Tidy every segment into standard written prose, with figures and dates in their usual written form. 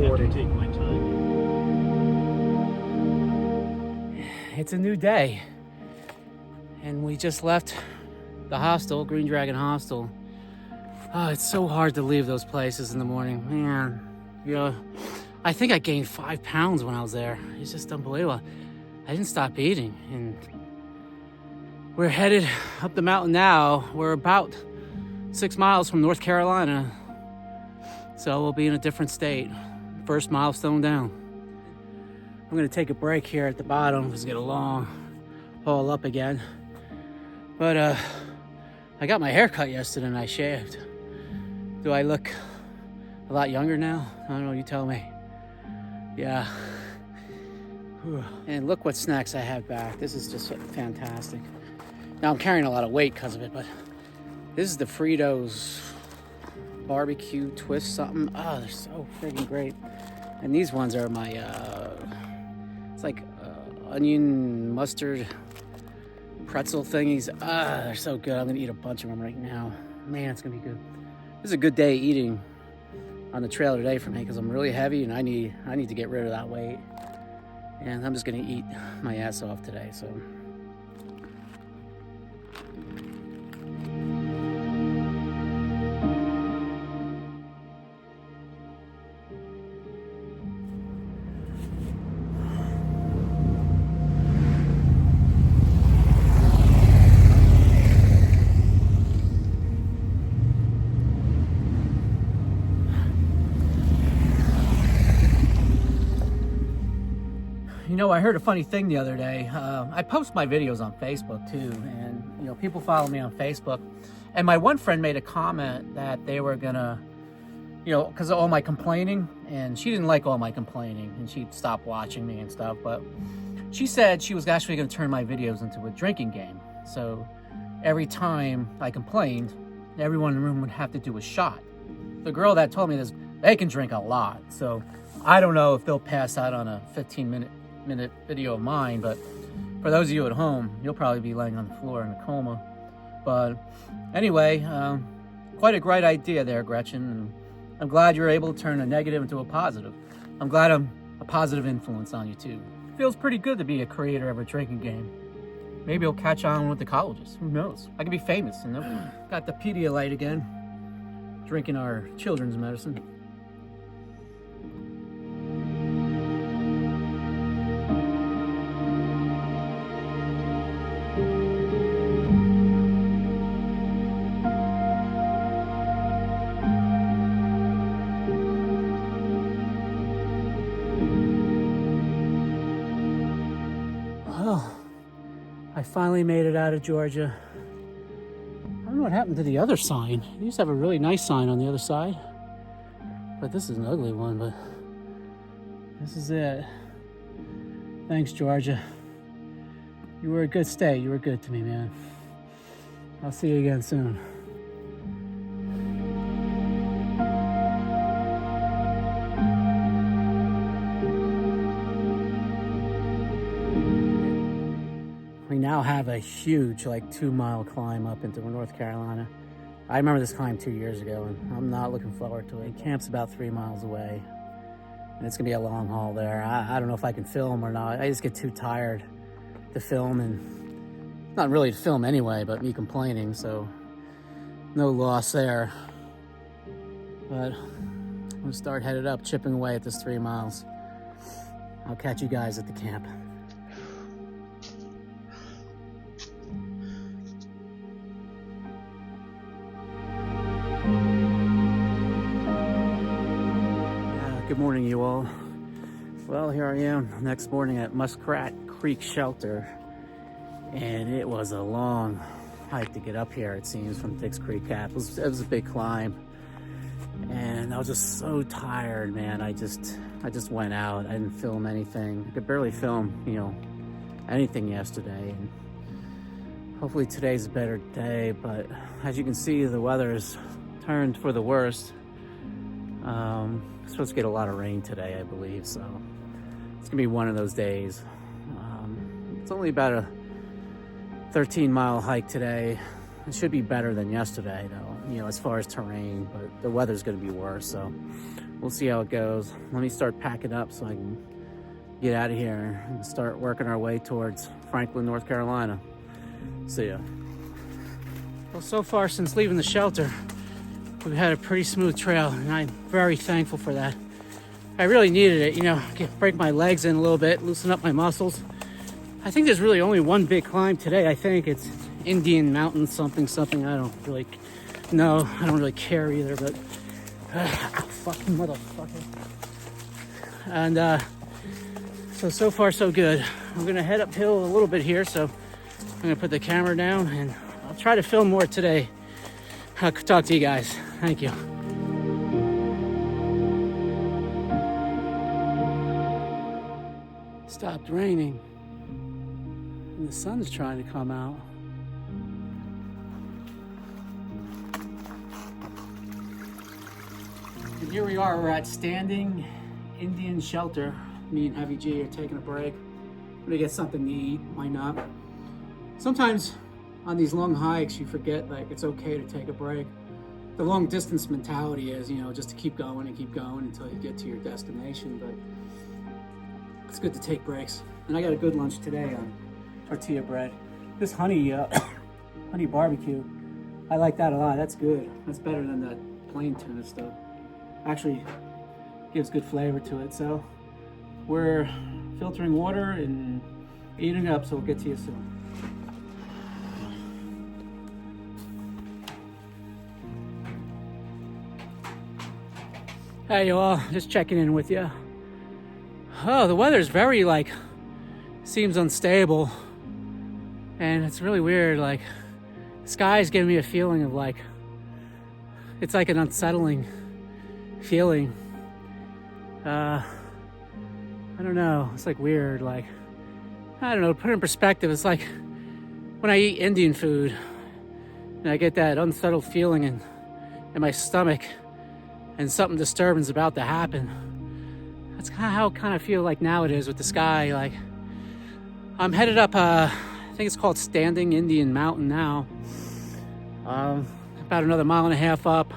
40. Take my time. It's a new day, and we just left the hostel, Green Dragon Hostel. Oh, it's so hard to leave those places in the morning, man. You know, I think I gained 5 pounds when I was there. It's just unbelievable. I didn't stop eating, and we're headed up the mountain now. We're about 6 miles from North Carolina, so we'll be in a different state. First milestone down. I'm gonna take a break here at the bottom because it's get a long haul up again. But I got my hair cut yesterday and I shaved. Do I look a lot younger now? I don't know, you tell me. Yeah. And look what snacks I have back. This is just fantastic. Now I'm carrying a lot of weight because of it, but this is the Fritos barbecue twist something. Oh, they're so freaking great. And these ones are my, it's like onion mustard pretzel thingies. They're so good. I'm gonna eat a bunch of them right now. Man, it's gonna be good. This is a good day eating on the trail today for me because I'm really heavy and I need to get rid of that weight. And I'm just gonna eat my ass off today, so. You know, I heard a funny thing the other day. I post my videos on Facebook too, and you know, people follow me on Facebook. And my one friend made a comment that they were gonna, you know, because of all my complaining, and she didn't like all my complaining, and she'd stop watching me and stuff. But she said she was actually gonna turn my videos into a drinking game. So every time I complained, everyone in the room would have to do a shot. The girl that told me this, they can drink a lot. So I don't know if they'll pass out on a 15-minute video of mine, but for those of you at home, you'll probably be laying on the floor in a coma. But anyway, quite a great idea there, Gretchen, and I'm glad you're able to turn a negative into a positive. I'm glad I'm a positive influence on you too. Feels pretty good to be a creator of a drinking game. Maybe it'll catch on with the colleges. Who knows? I could be famous, you know? Got the Pedialyte again, drinking our children's medicine. Well, I finally made it out of Georgia. I don't know what happened to the other sign. It used to have a really nice sign on the other side. But this is an ugly one, but this is it. Thanks, Georgia. You were a good stay. You were good to me, man. I'll see you again soon. We now have a huge, like 2-mile climb up into North Carolina. I remember this climb 2 years ago, and I'm not looking forward to it. Camp's about 3 miles away, and it's gonna be a long haul there. I don't know if I can film or not. I just get too tired to film, and not really to film anyway, but me complaining, so no loss there. But I'm gonna start headed up, chipping away at this 3 miles. I'll catch you guys at the camp. Good morning, you all. Well, here I am next morning at Muskrat Creek Shelter, and it was a long hike to get up here, it seems, from Dix Creek Cap. It was a big climb, and I was just so tired, man. I just went out. I didn't film anything. I could barely film, you know, anything yesterday, and hopefully today's a better day. But as you can see, the weather's turned for the worst. Supposed to get a lot of rain today, I believe, so it's gonna be one of those days. It's only about a 13-mile hike today. It should be better than yesterday, though, you know, as far as terrain, but the weather's gonna be worse, so we'll see how it goes. Let me start packing up so I can get out of here and start working our way towards Franklin, North Carolina. See ya. Well, so far since leaving the shelter, we've had a pretty smooth trail, and I'm very thankful for that. I really needed it, you know, break my legs in a little bit, loosen up my muscles. I think there's really only one big climb today. I think it's Indian Mountain something. I don't really know. I don't really care either, but fucking motherfucker. And so far so good. I'm gonna head uphill a little bit here, so I'm gonna put the camera down and I'll try to film more today. I'll talk to you guys. Thank you. Stopped raining and the sun's trying to come out. And here we are, we're at Standing Indian Shelter. Me and Heavy G are taking a break. I'm gonna get something to eat, why not? Sometimes on these long hikes, you forget like it's okay to take a break. The long distance mentality is, you know, just to keep going until you get to your destination, but it's good to take breaks. And I got a good lunch today on tortilla bread. This honey barbecue, I like that a lot. That's good. That's better than that plain tuna stuff. Actually gives good flavor to it. So we're filtering water and eating up, so we'll get to you soon. Hey y'all, just checking in with you. Oh, the weather's very seems unstable, and it's really weird. Like, the sky's giving me a feeling of it's like an unsettling feeling. I don't know, it's weird. I don't know, put it in perspective, it's like when I eat Indian food and I get that unsettled feeling in my stomach and something disturbing is about to happen. That's kind of how I kind of feel now it is with the sky. I'm headed up, I think it's called Standing Indian Mountain now. About another 1.5 miles up.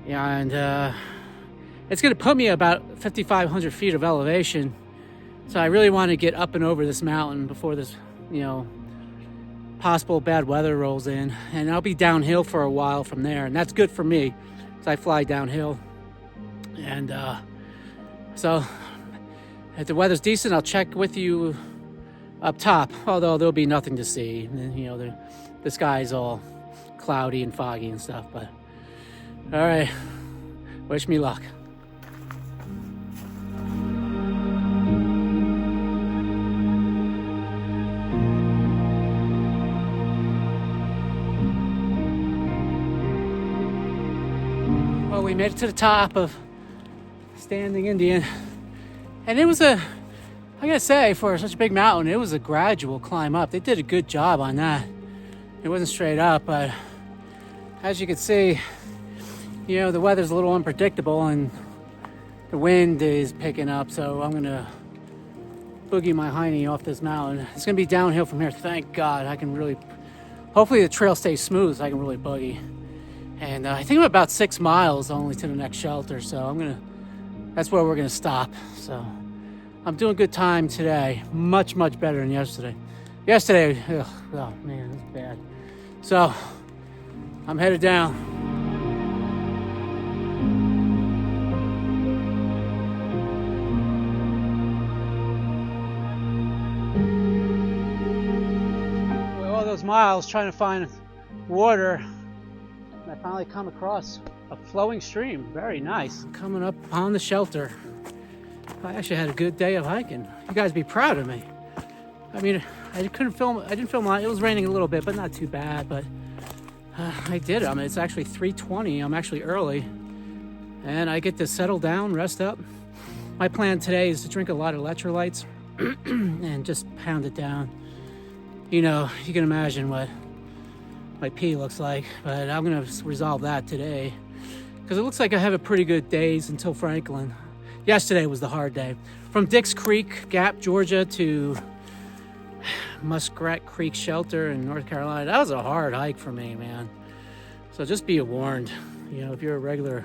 Yeah, and it's gonna put me about 5,500 feet of elevation. So I really want to get up and over this mountain before this, possible bad weather rolls in. And I'll be downhill for a while from there, and that's good for me. I fly downhill, and so if the weather's decent, I'll check with you up top, although there'll be nothing to see. The sky's all cloudy and foggy and stuff, but all right, wish me luck. Well, we made it to the top of Standing Indian, and it was I gotta say, for such a big mountain, it was a gradual climb up. They did a good job on that. It wasn't straight up, but as you can see, the weather's a little unpredictable and the wind is picking up, so I'm gonna boogie my hiney off this mountain. It's gonna be downhill from here, thank God. I can really, hopefully the trail stays smooth so I can really boogie. And I think I'm about 6 miles only to the next shelter, so that's where we're gonna stop. So I'm doing good time today, much better than yesterday. Yesterday, oh man, it's bad. So I'm headed down. With all those miles trying to find water, I finally come across a flowing stream. Very nice. Coming up on the shelter. I actually had a good day of hiking. You guys be proud of me. I mean, I didn't film a lot. It was raining a little bit, but not too bad. But I did it. I mean, it's actually 3:20. I'm actually early, and I get to settle down, rest up. My plan today is to drink a lot of electrolytes and just pound it down. You can imagine what my pee looks like, but I'm gonna resolve that today because it looks like I have a pretty good days until Franklin. Yesterday was the hard day. From Dix Creek Gap, Georgia to Muskrat Creek Shelter in North Carolina. That was a hard hike for me, man. So just be warned, if you're a regular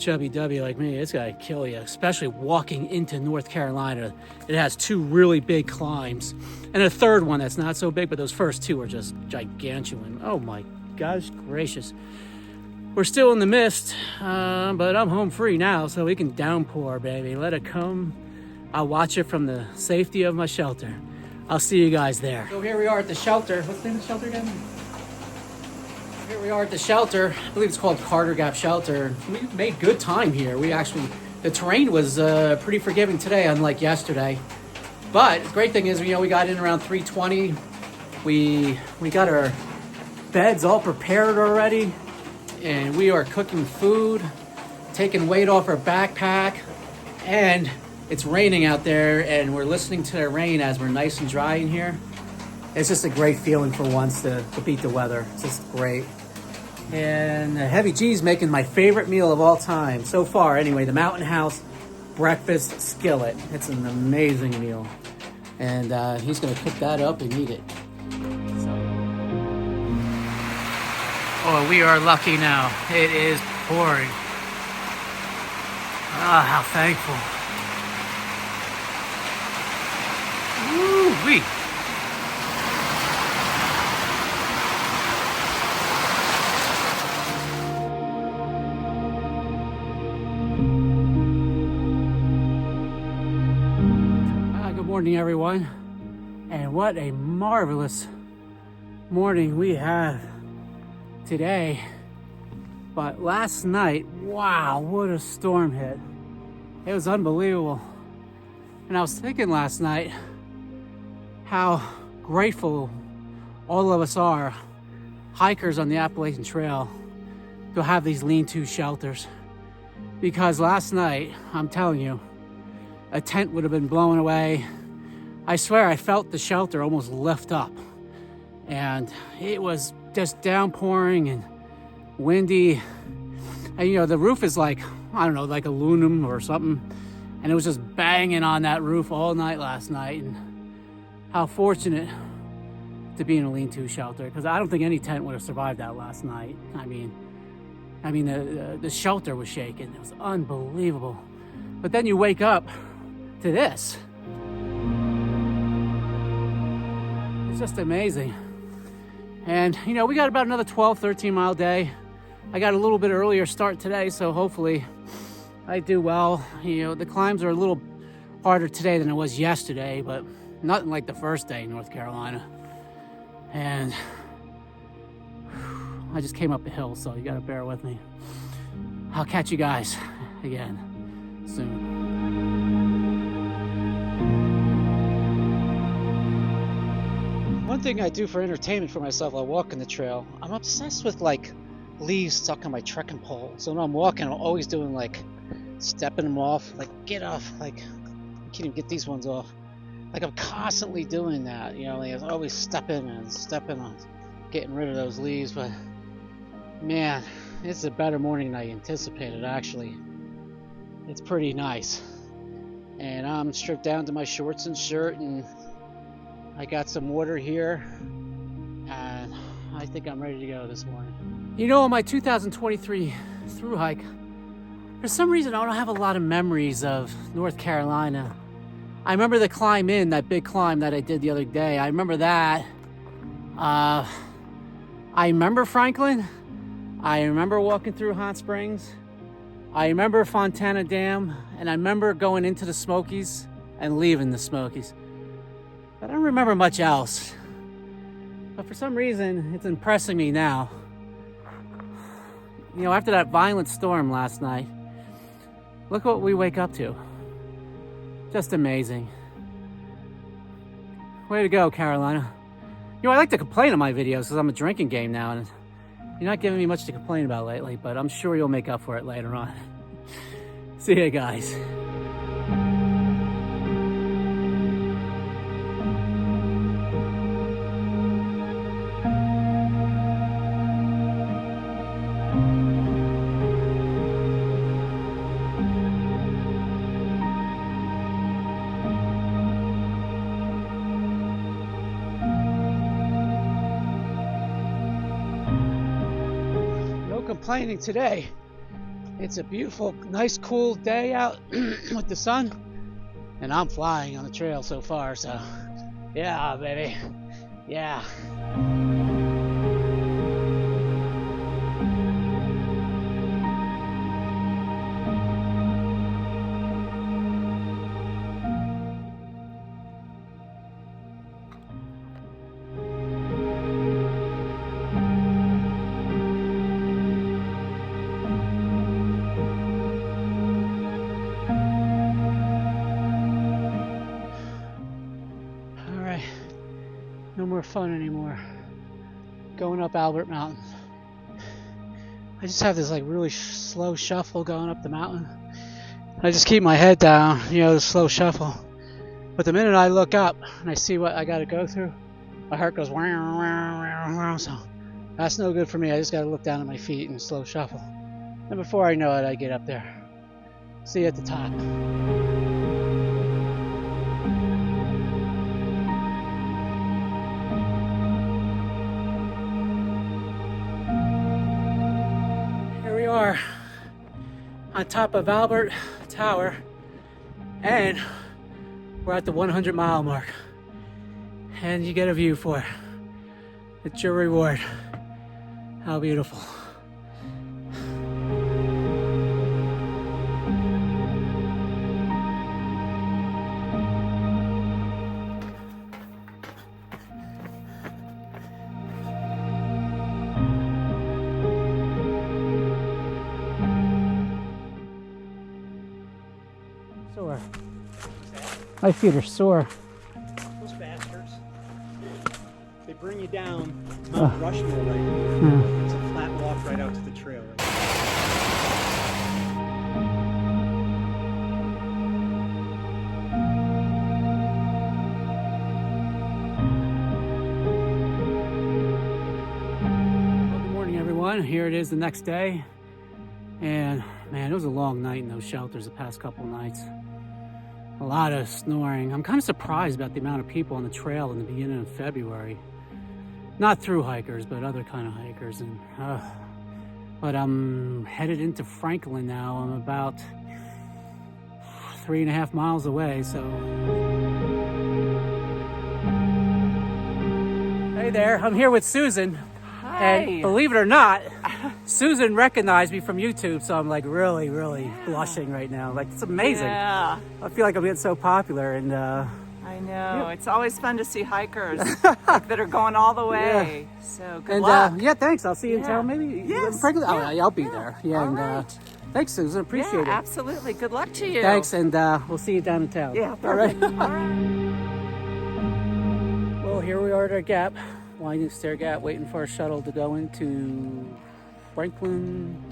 chubby W like me, it's gotta kill you, especially walking into North Carolina. It has 2 really big climbs and a third one that's not so big, but those first 2 are just gigantuan. Oh my gosh gracious. We're still in the mist, but I'm home free now, so we can downpour, baby. Let it come. I'll watch it from the safety of my shelter. I'll see you guys there. So here we are at the shelter. What's the name of the shelter again? Here we are at the shelter. I believe it's called Carter Gap Shelter. We made good time here. The terrain was pretty forgiving today, unlike yesterday. But the great thing is, we got in around 3:20. We got our beds all prepared already, and we are cooking food, taking weight off our backpack, and it's raining out there, and we're listening to the rain as we're nice and dry in here. It's just a great feeling for once to beat the weather. It's just great. And Heavy G's making my favorite meal of all time so far. Anyway, the Mountain House breakfast skillet. It's an amazing meal, and he's gonna cook that up and eat it. Oh, we are lucky now. It is pouring. Ah, how thankful. Woo-wee. Good morning, everyone. And what a marvelous morning we have today. But last night, wow, what a storm hit. It was unbelievable. And I was thinking last night how grateful all of us are, hikers on the Appalachian Trail, to have these lean-to shelters. Because last night, I'm telling you, a tent would have been blown away. I swear I felt the shelter almost lift up. And it was just downpouring and windy. And the roof is like, I don't know, like aluminum or something. And it was just banging on that roof all night last night. And how fortunate to be in a lean-to shelter, because I don't think any tent would have survived that last night. I mean, the shelter was shaking. It was unbelievable. But then you wake up to this. It's just amazing. And we got about another 12, 13 mile day. I got a little bit earlier start today, so hopefully I do well. The climbs are a little harder today than it was yesterday, but nothing like the first day in North Carolina. And I just came up the hill, so you gotta bear with me. I'll catch you guys again soon. One thing I do for entertainment for myself while walking the trail, I'm obsessed with leaves stuck on my trekking pole. So when I'm walking, I'm always doing stepping them off, get off, I can't even get these ones off. I'm constantly doing that, I'm always stepping on getting rid of those leaves. But man, it's a better morning than I anticipated, actually. It's pretty nice. And I'm stripped down to my shorts and shirt, and I got some water here, and I think I'm ready to go this morning. On my 2023 thru hike, for some reason I don't have a lot of memories of North Carolina. I remember the climb in, that big climb that I did the other day. I remember that. I remember Franklin. I remember walking through Hot Springs. I remember Fontana Dam, and I remember going into the Smokies and leaving the Smokies. But I don't remember much else. But for some reason, it's impressing me now. After that violent storm last night, look what we wake up to. Just amazing. Way to go, Carolina. I like to complain on my videos because I'm a drinking game now, and you're not giving me much to complain about lately, but I'm sure you'll make up for it later on. See ya, guys. Complaining today. It's a beautiful, nice, cool day out with the sun, and I'm flying on the trail so far, so yeah, baby, yeah. No more fun anymore going up Albert Mountain. I just have this like really slow shuffle going up the mountain. I just keep my head down, you know, the slow shuffle. But the minute I look up and I see what I got to go through, my heart goes wow, wow, wow. So that's no good for me. I just got to look down at my feet and slow shuffle. And before I know it, I get up there. See you at the top. Are on top of Albert Tower, and we're at the 100-mile mark, and you get a view for it. It's your reward. How beautiful. Sore. My feet are sore. Those bastards. They bring you down Mount Rushmore right here. It's a flat walk right out to the trail. Well, good morning, everyone. Here it is the next day. And man, it was a long night in those shelters the past couple nights. A lot of snoring. I'm kind of surprised about the amount of people on the trail in the beginning of February. Not through hikers, but other kind of hikers. And but I'm headed into Franklin now. I'm about 3.5 miles away, so. Hey there, I'm here with Susan. Hi. And believe it or not, Susan recognized me from YouTube, so I'm like really blushing right now. Like, it's amazing. Yeah. I feel like I'm getting so popular, and I know. It's always fun to see hikers like, that are going all the way. Yeah. So good luck. Yeah, thanks. I'll see you in town maybe. Yes. Franklin. Yeah. Oh, yeah, I'll be there. Yeah, All and right. thanks, Susan. Appreciate it. Absolutely. Good luck to you. Thanks, and we'll see you down in town. Yeah. All right. All right. Well, here we are at our gap, winding stair gap, waiting for our shuttle to go into Franklin,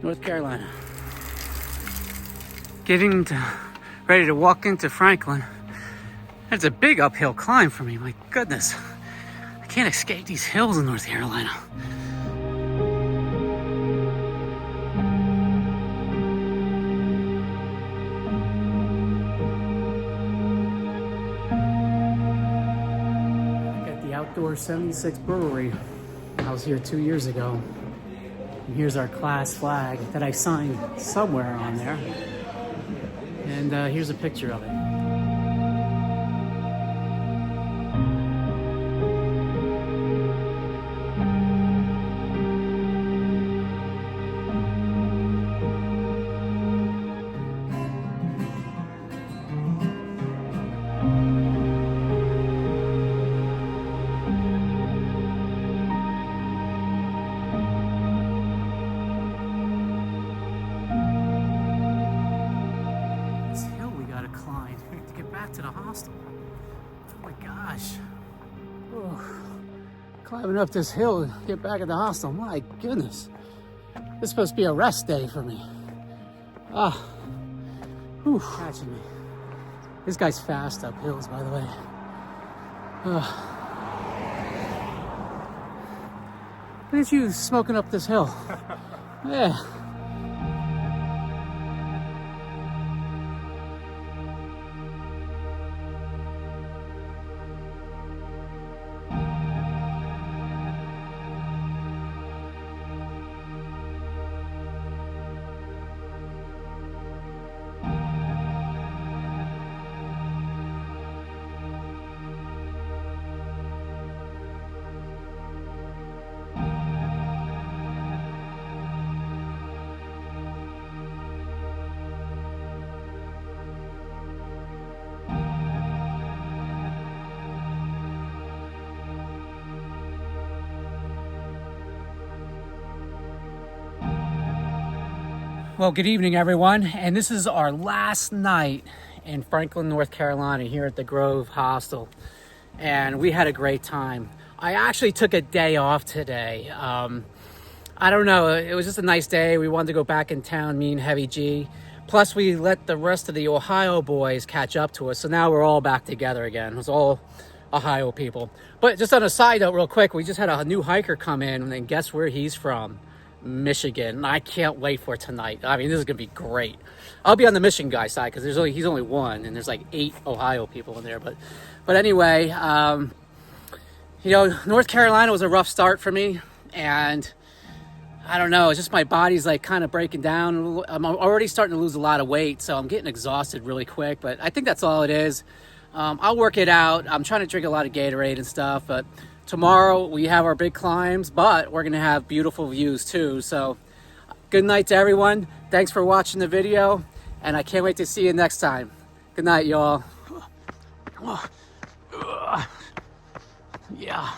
North Carolina. Ready to walk into Franklin. That's a big uphill climb for me, my goodness. I can't escape these hills in North Carolina. At the Outdoor 76 Brewery. I was here 2 years ago. And here's our class flag that I signed somewhere on there. And here's a picture of it. To the hostel. Oh my gosh. Oh, climbing up this hill to get back at the hostel. My goodness. This is supposed to be a rest day for me. Catching me. This guy's fast up hills, by the way. Look at you smoking up this hill. Yeah. Well, good evening, everyone. And this is our last night in Franklin, North Carolina, here at the Grove Hostel. And we had a great time. I actually took a day off today. I don't know, it was just a nice day. We wanted to go back in town, me and Heavy G. Plus, we let the rest of the Ohio boys catch up to us. So now we're all back together again. It was all Ohio people. But just on a side note real quick, we just had a new hiker come in, and guess where he's from? Michigan. And I can't wait for tonight. I mean, this is gonna be great. I'll be on the Michigan guy side because he's only one, and there's like 8 Ohio people in there. But anyway, you know, North Carolina was a rough start for me, and I don't know, it's just my body's like kind of breaking down. I'm already starting to lose a lot of weight, so I'm getting exhausted really quick, but I think that's all it is. I'll work it out. I'm trying to drink a lot of Gatorade and stuff, but tomorrow we have our big climbs, but we're gonna have beautiful views too. So good night to everyone. Thanks for watching the video, and I can't wait to see you next time. Good night, y'all. Yeah.